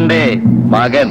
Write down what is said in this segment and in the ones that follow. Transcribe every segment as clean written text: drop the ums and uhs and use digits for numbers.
ഇതെന്റെ മകൻ.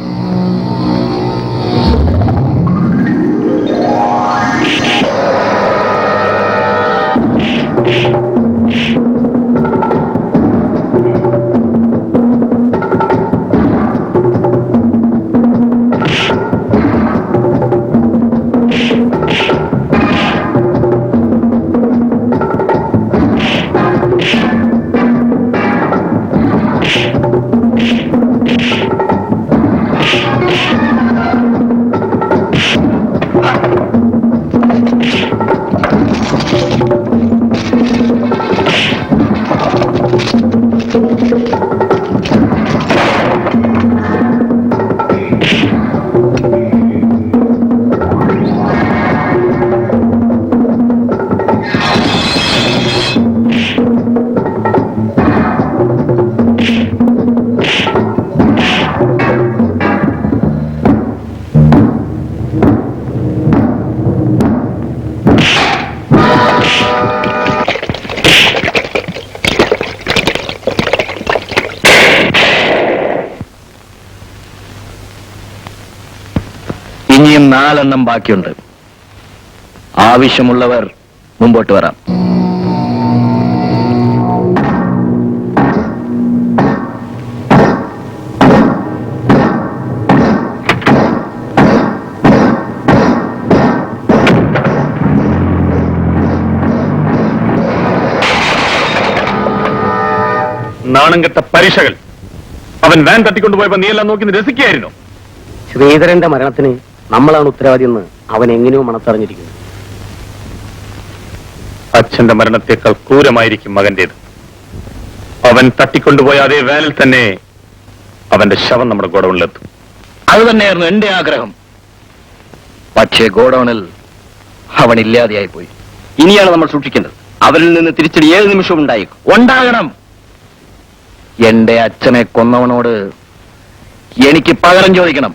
ഇനിയും 4 എണ്ണം ബാക്കിയുണ്ട്. ആവശ്യമുള്ളവർ മുമ്പോട്ട് വരാം. നാണം കെട്ട പരീക്ഷകൾ. അവൻ വാൻ തട്ടിക്കൊണ്ടുപോയപ്പോ നീ എല്ലാം നോക്കി രസിക്കുകയായിരുന്നു. ശ്രീധരന്റെ മരണത്തിന് നമ്മളാണ് ഉത്തരവാദിയെന്ന് അവൻ എങ്ങനെയോ മനസ്സറിഞ്ഞിരിക്കുന്നു. അച്ഛന്റെ മരണത്തേക്കാൾ ക്രൂരമായിരിക്കും മകന്റേത്. അവൻ തട്ടിക്കൊണ്ടുപോയ അതേ വാനിൽ തന്നെ അവന്റെ ശവം നമ്മുടെ ഗോഡൌണിലെത്തും. അത് തന്നെയായിരുന്നു എന്റെ ആഗ്രഹം. പക്ഷേ ഗോഡൌണിൽ അവൻ ഇല്ലാതെയായി പോയി. ഇനിയാണ് നമ്മൾ സൂക്ഷിക്കേണ്ടത്. അവരിൽ നിന്ന് തിരിച്ചടി ഏത് നിമിഷവും ഉണ്ടാകണം. എന്റെ അച്ഛനെ കൊന്നവനോട് എനിക്ക് പകരം ചോദിക്കണം.